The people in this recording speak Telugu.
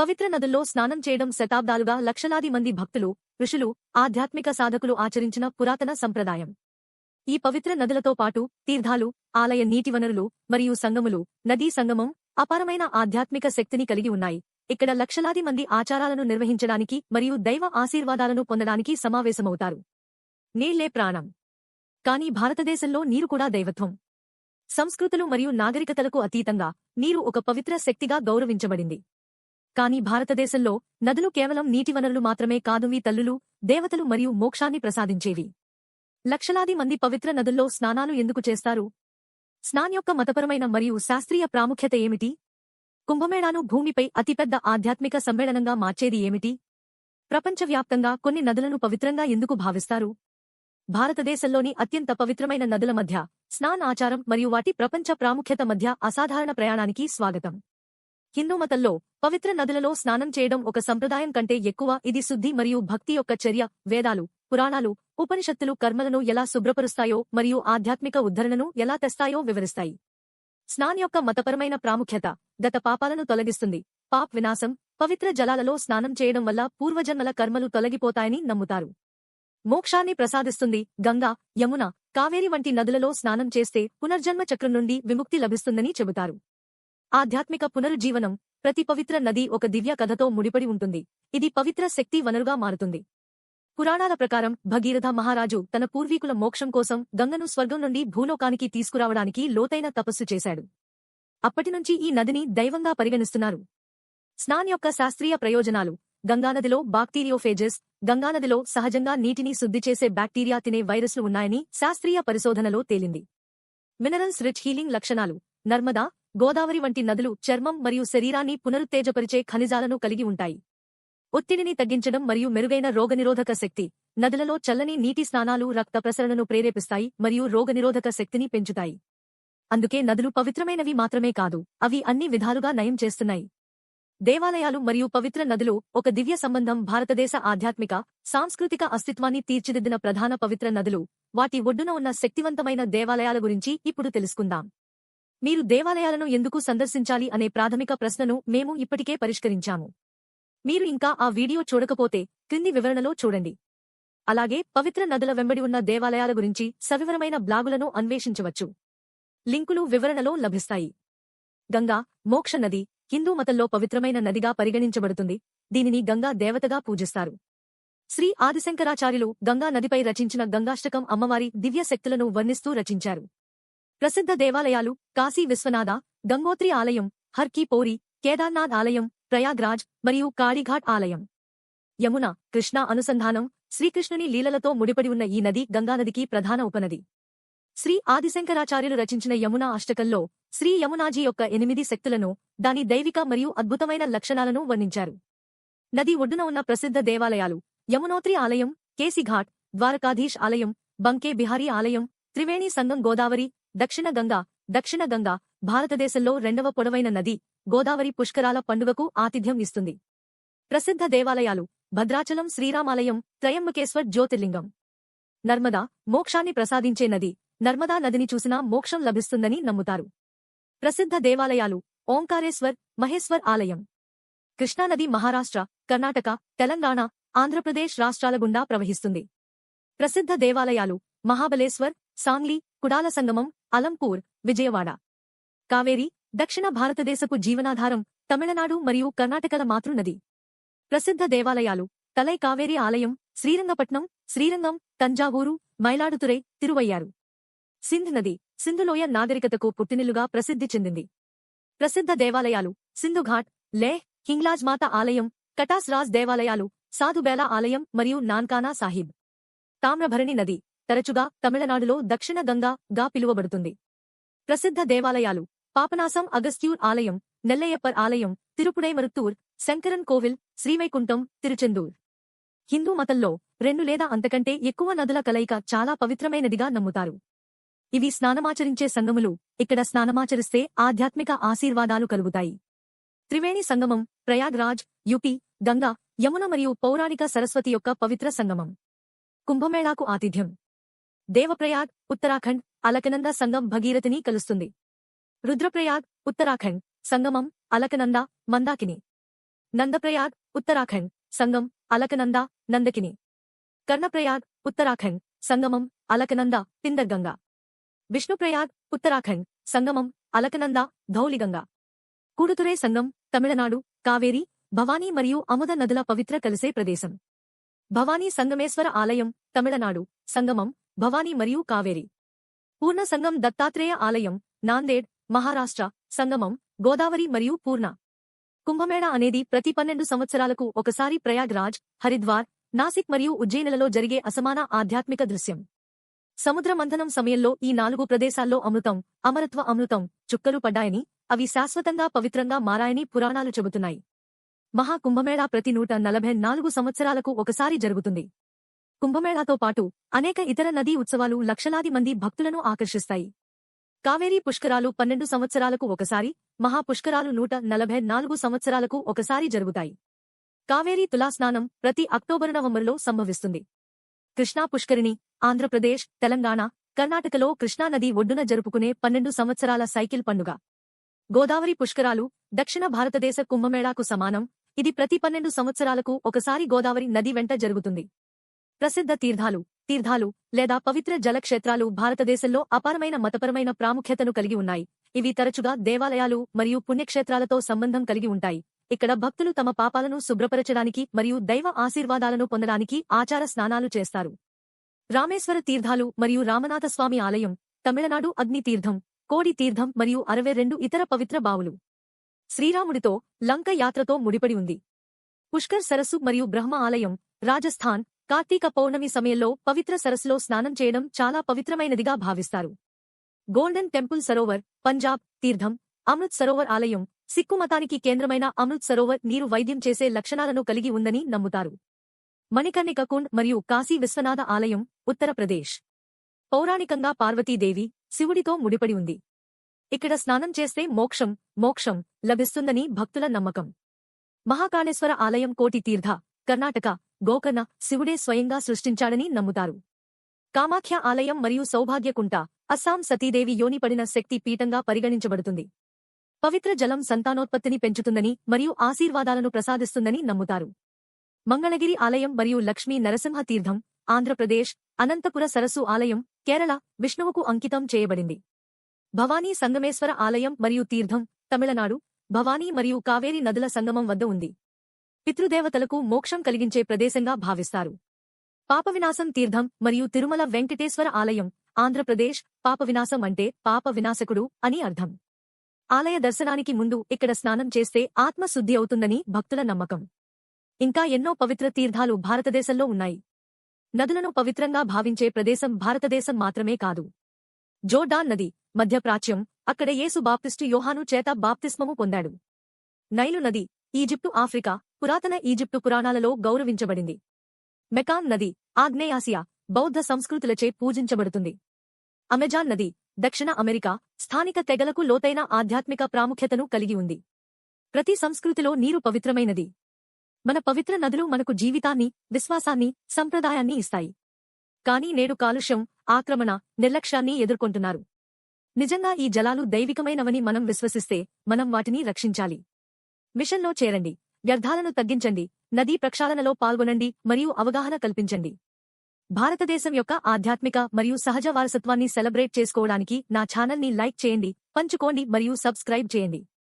పవిత్ర నదుల్లో స్నానం చేయడం శతాబ్దాలుగా లక్షలాది మంది భక్తులు, ఋషులు, ఆధ్యాత్మిక సాధకులు ఆచరించిన పురాతన సంప్రదాయం. ఈ పవిత్ర నదులతో పాటు తీర్థాలు, ఆలయ నీటి వనరులు మరియు సంగములు, నదీ సంగమం అపారమైన ఆధ్యాత్మిక శక్తిని కలిగి ఉన్నాయి. ఇక్కడ లక్షలాది మంది ఆచారాలను నిర్వహించడానికి మరియు దైవ ఆశీర్వాదాలను పొందడానికి సమావేశమవుతారు. నీళ్లే ప్రాణం. కానీ భారతదేశంలో నీరు కూడా దైవత్వం. సంస్కృతులు మరియు నాగరికతలకు అతీతంగా నీరు ఒక పవిత్ర శక్తిగా గౌరవించబడింది. కానీ భారతదేశంలో నదులు కేవలం నీటి వనరులు మాత్రమే కాదువి తల్లులు, దేవతలు మరియు మోక్షాన్ని ప్రసాదించేవి. లక్షలాది మంది పవిత్ర నదుల్లో స్నానాలు ఎందుకు చేస్తారు? స్నాన్ యొక్క మతపరమైన మరియు శాస్త్రీయ ప్రాముఖ్యత ఏమిటి? కుంభమేళాను భూమిపై అతిపెద్ద ఆధ్యాత్మిక సమ్మేళనంగా మార్చేది ఏమిటి? ప్రపంచవ్యాప్తంగా కొన్ని నదులను పవిత్రంగా ఎందుకు భావిస్తారు? భారతదేశంలోని అత్యంత పవిత్రమైన నదుల మధ్య స్నాన్ ఆచారం మరియు వాటి ప్రపంచ ప్రాముఖ్యత మధ్య అసాధారణ ప్రయాణానికి స్వాగతం. హిందూ మతంలో పవిత్ర నదులలో స్నానం చేయడం ఒక సంప్రదాయం కంటే ఎక్కువ. ఇది శుద్ధి మరియు భక్తి యొక్క చర్య. వేదాలు, పురాణాలు, ఉపనిషత్తులు కర్మలను ఎలా శుభ్రపరుస్తాయో మరియు ఆధ్యాత్మిక ఉద్ధరణను ఎలా తెస్తాయో వివరిస్తాయి. స్నాన్ యొక్క మతపరమైన ప్రాముఖ్యత గత పాపాలను తొలగిస్తుంది. పాప్ వినాశం. పవిత్ర జలాలలో స్నానం చేయడం వల్ల పూర్వజన్మల కర్మలు తొలగిపోతాయని నమ్ముతారు. మోక్షాన్ని ప్రసాదిస్తుంది. గంగా, యమున, కావేరి వంటి నదులలో స్నానం చేస్తే పునర్జన్మ చక్రం నుండి విముక్తి లభిస్తుందని చెబుతారు. ఆధ్యాత్మిక పునరుజ్జీవనం. ప్రతి పవిత్ర నది ఒక దివ్య కథతో ముడిపడి ఉంటుంది. ఇది పవిత్ర శక్తి వనరుగా మారుతుంది. పురాణాల ప్రకారం భగీరథ మహారాజు తన పూర్వీకుల మోక్షం కోసం గంగను స్వర్గం నుండి భూలోకానికి తీసుకురావడానికి లోతైన తపస్సు చేశాడు. అప్పటినుంచి ఈ నదిని దైవంగా పరిగణిస్తున్నారు. స్నాన్ యొక్క శాస్త్రీయ ప్రయోజనాలు. గంగానదిలో బాక్టీరియోఫేజెస్. గంగానదిలో సహజంగా నీటిని శుద్ధి చేసే బ్యాక్టీరియా తినే వైరస్లు ఉన్నాయని శాస్త్రీయ పరిశోధనలో తేలింది. మినరల్స్ రిచ్ హీలింగ్ లక్షణాలు. నర్మదా, గోదావరి వంటి నదులు చర్మం మరియు శరీరాన్ని పునరుత్తేజపరిచే ఖనిజాలను కలిగి ఉంటాయి. ఒత్తిడిని తగ్గించడం మరియు మెరుగైన రోగనిరోధక శక్తి. నదులలో చల్లని నీటి స్నానాలు రక్త ప్రసరణను ప్రేరేపిస్తాయి మరియు రోగనిరోధక శక్తిని పెంచుతాయి. అందుకే నదులు పవిత్రమైనవి మాత్రమే కాదు, అవి అన్ని విధాలుగా నయం చేస్తున్నాయి. దేవాలయాలు మరియు పవిత్ర నదులు ఒక దివ్య సంబంధం. భారతదేశ ఆధ్యాత్మిక, సాంస్కృతిక అస్తిత్వాన్ని తీర్చిదిద్దిన ప్రధాన పవిత్ర నదులు. వాటి ఒడ్డున ఉన్న శక్తివంతమైన దేవాలయాల గురించి ఇప్పుడు తెలుసుకుందాం. మీరు దేవాలయాలను ఎందుకు సందర్శించాలి అనే ప్రాథమిక ప్రశ్నను మేము ఇప్పటికే పరిష్కరించాము. మీరు ఇంకా ఆ వీడియో చూడకపోతే క్రింది వివరణలో చూడండి. అలాగే పవిత్ర నదుల వెంబడి ఉన్న దేవాలయాల గురించి సవివరమైన బ్లాగులను అన్వేషించవచ్చు. లింకులు వివరణలో లభిస్తాయి. గంగా, మోక్ష నది హిందూ మతంలో పవిత్రమైన నదిగా పరిగణించబడుతుంది. దీనిని గంగా దేవతగా పూజిస్తారు. శ్రీ ఆదిశంకరాచార్యులు గంగా నదిపై రచించిన గంగాష్టకం అమ్మవారి దివ్య శక్తులను వర్ణిస్తూ రచించారు. ప్రసిద్ధ దేవాలయాలు కాశీ విశ్వనాథ, గంగోత్రి ఆలయం, హర్ కీ పౌరి, కేదార్నాథ్ ఆలయం, ప్రయాగ్రాజ్ మరియు కాళీఘాట్ ఆలయం. యమున, కృష్ణ అనుసంధానం. శ్రీకృష్ణుని లీలలతో ముడిపడి ఉన్న ఈ నది గంగానదికి ప్రధాన ఉపనది. శ్రీ ఆదిశంకరాచార్యులు రచించిన యమునా అష్టకంలో శ్రీ యమునాజీ యొక్క 8 శక్తులను, దాని దైవిక మరియు అద్భుతమైన లక్షణాలను వర్ణించారు. నది ఒడ్డున ఉన్న ప్రసిద్ధ దేవాలయాలు: యమునోత్రి ఆలయం, కేసిఘాట్, ద్వారకాధీష్ ఆలయం, బంకే బిహారీ ఆలయం, త్రివేణి సంగం. గోదావరి, దక్షిణ గంగా. దక్షిణ గంగా భారతదేశంలో 2వ పొడవైన నది. గోదావరి పుష్కరాల పండుగకు ఆతిథ్యం ఇస్తుంది. ప్రసిద్ధ దేవాలయాలు: భద్రాచలం శ్రీరామాలయం, త్రయంబకేశ్వర్ జ్యోతిర్లింగం. నర్మదా, మోక్షాన్ని ప్రసాదించే నది. నర్మదా నదిని చూసినా మోక్షం లభిస్తుందని నమ్ముతారు. ప్రసిద్ధ దేవాలయాలు: ఓంకారేశ్వర్, మహేశ్వర్ ఆలయం. కృష్ణానది మహారాష్ట్ర, కర్ణాటక, తెలంగాణ, ఆంధ్రప్రదేశ్ రాష్ట్రాల గుండా ప్రవహిస్తుంది. ప్రసిద్ధ దేవాలయాలు: మహాబలేశ్వర్, సాంగ్లీ, కుడాల సంగమం, అలంపూర్, విజయవాడ. కావేరి, దక్షిణ భారతదేశపు జీవనాధారం, తమిళనాడు మరియు కర్ణాటకల మాతృనది. ప్రసిద్ధ దేవాలయాలు: తలై కావేరి ఆలయం, శ్రీరంగపట్నం, శ్రీరంగం, తంజావూరు, మైలాడుతురై, తిరువయ్యారు. సింధ్ నది సింధులోయ నాగరికతకు పుట్టినిల్లుగా ప్రసిద్ధి చెందింది. ప్రసిద్ధ దేవాలయాలు: సింధుఘాట్, లేహ్, హింగ్లాజ్ మాత ఆలయం, కటాస్ రాజ్ దేవాలయాలు, సాధుబేలా ఆలయం మరియు నాన్కానా సాహిబ్. తామ్రభరణి నది తరచుగా తమిళనాడులో దక్షిణ గంగా గా పిలువబడుతుంది. ప్రసిద్ధ దేవాలయాలు: పాపనాసం అగస్త్యూర్ ఆలయం, నెల్లయ్యప్పర్ ఆలయం, తిరుపుడైమరుత్తూర్, శంకరన్ కోవిల్, శ్రీవైకుంఠం, తిరుచెందూర్. హిందూ మతంలో 2 లేదా అంతకంటే ఎక్కువ నదుల కలయిక చాలా పవిత్రమైనదిగా నమ్ముతారు. ఇవి స్నానమాచరించే సంగములు. ఇక్కడ స్నానమాచరిస్తే ఆధ్యాత్మిక ఆశీర్వాదాలు కలుగుతాయి. త్రివేణి సంగమం, ప్రయాగ్రాజ్, యుపి, గంగా, యమున మరియు పౌరాణిక సరస్వతి యొక్క పవిత్ర సంగమం. కుంభమేళాకు ఆతిథ్యం. దేవప్రయాగ్, ఉత్తరాఖండ్, అలకనంద సంగం భగీరథిని కలుస్తుంది. రుద్రప్రయాగ్, ఉత్తరాఖండ్, సంగమం, అలకనంద, మందాకిని. నందప్రయాగ్ ఉత్తరాఖండ్ సంగం అలకనంద నందకిని. కర్ణప్రయాగ్ ఉత్తరాఖండ్ సంగమం అలకనంద పిందర్గంగా. విష్ణుప్రయాగ్ ఉత్తరాఖండ్ సంగమం అలకనంద ధౌలిగంగా. కూడుతురై సంగం తమిళనాడు కావేరి భవానీ మరియు అముద నదుల పవిత్ర కలిసే ప్రదేశం. భవానీ సంగమేశ్వర ఆలయం తమిళనాడు సంగమం భవానీ మరియు కావేరి. పూర్ణ సంగం దత్తాత్రేయ ఆలయం నాందేడ్ మహారాష్ట్ర సంగమం గోదావరి మరియు పూర్ణ. కుంభమేళా అనేది ప్రతి 12 సంవత్సరాలకు ఒకసారి ప్రయాగ్ రాజ్ హరిద్వార్ నాసిక్ మరియు ఉజ్జయినులలో జరిగే అసమాన ఆధ్యాత్మిక దృశ్యం. సముద్ర మంథనం సమయంలో ఈ 4 ప్రదేశాల్లో అమరత్వ చుక్కలు పడ్డాయని, అవి శాశ్వతంగా పవిత్రంగా మారాయని పురాణాలు చెబుతున్నాయి. మహా కుంభమేళా ప్రతి 144 సంవత్సరాలకు ఒకసారి జరుగుతుంది. కుంభమేళాతో పాటు అనేక ఇతర నదీ ఉత్సవాలు లక్షలాది మంది భక్తులను ఆకర్షిస్తాయి. కావేరీ పుష్కరాలు 12 సంవత్సరాలకు ఒకసారి, మహాపుష్కరాలు 144 సంవత్సరాలకు ఒకసారి జరుగుతాయి. కావేరీ తులాస్నానం ప్రతి అక్టోబరు-నవంబరులో సంభవిస్తుంది. కృష్ణా పుష్కరిణి ఆంధ్రప్రదేశ్ తెలంగాణ కర్ణాటకలో కృష్ణానది ఒడ్డున జరుపుకునే 12 సంవత్సరాల సైకిల్ పండుగ. గోదావరి పుష్కరాలు దక్షిణ భారతదేశ కుంభమేళాకు సమానం, ఇది ప్రతి 12 సంవత్సరాలకు ఒకసారి గోదావరి నది వెంట జరుగుతుంది. ప్రసిద్ధ తీర్థాలు లేదా పవిత్ర జలక్షేత్రాలు భారతదేశంలో అపారమైన మతపరమైన ప్రాముఖ్యతను కలిగి ఉన్నాయి. ఇవి తరచుగా దేవాలయాలు మరియు పుణ్యక్షేత్రాలతో సంబంధం కలిగి ఉంటాయి. ఇక్కడ భక్తులు తమ పాపాలను శుభ్రపరచడానికి మరియు దైవ ఆశీర్వాదాలను పొందడానికి ఆచార స్నానాలు చేస్తారు. రామేశ్వర తీర్థాలు మరియు రామనాథస్వామి ఆలయం తమిళనాడు అగ్ని తీర్థం, కోడి తీర్థం మరియు 62 ఇతర పవిత్ర బావులు. శ్రీరాముడితో లంక యాత్రతో ముడిపడి ఉంది. పుష్కర్ సరస్సు మరియు బ్రహ్మ ఆలయం రాజస్థాన్ కార్తీక పౌర్ణమి సమయంలో పవిత్ర సరస్సులో స్నానం చేయడం చాలా పవిత్రమైనదిగా భావిస్తారు. గోల్డెన్ టెంపుల్ సరోవర్ పంజాబ్ తీర్థం, అమృత్ సరోవర్ ఆలయం సిక్కు మతానికి కేంద్రమైన అమృత్ సరోవర్ నీరు వైద్యం చేసే లక్షణాలను కలిగి ఉందని నమ్ముతారు. మణికర్ణిక కుండ్ మరియు కాశీ విశ్వనాథ ఆలయం ఉత్తరప్రదేశ్. పౌరాణికంగా పార్వతీదేవి శివుడితో ముడిపడి ఉంది. ఇక్కడ స్నానం చేస్తే మోక్షం లభిస్తుందని భక్తుల నమ్మకం. మహాకాళేశ్వర ఆలయం కోటి తీర్థ కర్ణాటక గోకర్ణ శివుడే స్వయంగా సృష్టించాడని నమ్ముతారు. కామాఖ్య ఆలయం మరియు సౌభాగ్యకుంట అస్సాం సతీదేవి యోనిపడిన శక్తి పీఠంగా పరిగణించబడుతుంది. పవిత్ర జలం సంతానోత్పత్తిని పెంచుతుందని మరియు ఆశీర్వాదాలను ప్రసాదిస్తుందని నమ్ముతారు. మంగళగిరి ఆలయం మరియు లక్ష్మీ నరసింహ తీర్థం ఆంధ్రప్రదేశ్ అనంతపుర సరస్సు ఆలయం కేరళ విష్ణువుకు అంకితం చేయబడింది. భవానీ సంగమేశ్వర ఆలయం మరియు తీర్థం తమిళనాడు భవానీ మరియు కావేరి నదుల సంగమం వద్ద ఉంది. పితృదేవతలకు మోక్షం కలిగించే ప్రదేశంగా భావిస్తారు. పాపవినాశం తీర్థం మరియు తిరుమల వెంకటేశ్వర ఆలయం ఆంధ్రప్రదేశ్ పాపవినాశం అంటే పాప వినాశకుడు అని అర్థం. ఆలయ దర్శనానికి ముందు ఇక్కడ స్నానం చేస్తే ఆత్మశుద్ధి అవుతుందని భక్తుల నమ్మకం. ఇంకా ఎన్నో పవిత్ర తీర్థాలు భారతదేశంలో ఉన్నాయి. నదులను పవిత్రంగా భావించే ప్రదేశం భారతదేశం మాత్రమే కాదు. జోర్డాన్ నది మధ్యప్రాచ్యం, అక్కడ యేసు బాప్టిస్టు యోహాను చేత బాప్తిస్మము పొందాడు. నైలు నది ఈజిప్టు ఆఫ్రికా పురాతన ఈజిప్టు పురాణాలలో గౌరవించబడింది. మెకాన్ నది ఆగ్నేయాసియా బౌద్ధ సంస్కృతులచే పూజించబడుతుంది. అమెజాన్ నది దక్షిణ అమెరికా స్థానిక తెగలకు లోతైన ఆధ్యాత్మిక ప్రాముఖ్యతను కలిగి ఉంది. ప్రతి సంస్కృతిలో నీరు పవిత్రమైనది. మన పవిత్ర నదులు మనకు జీవితాన్ని, విశ్వాసాన్ని, సంప్రదాయాన్ని ఇస్తాయి. కానీ నేడు కాలుష్యం, ఆక్రమణ, నిర్లక్ష్యాన్ని ఎదుర్కొంటున్నారు. నిజంగా ఈ జలాలు దైవికమైనవని మనం విశ్వసిస్తే మనం వాటిని రక్షించాలి. మిషన్లో చేరండి, వ్యర్థాలను తగ్గించండి, నదీ ప్రక్షాళనలో పాల్గొనండి మరియు అవగాహన కల్పించండి. భారతదేశం యొక్క ఆధ్యాత్మిక మరియు సహజ వారసత్వాన్ని సెలబ్రేట్ చేసుకోవడానికి నా ఛానల్ని లైక్ చేయండి, పంచుకోండి మరియు సబ్స్క్రైబ్ చేయండి.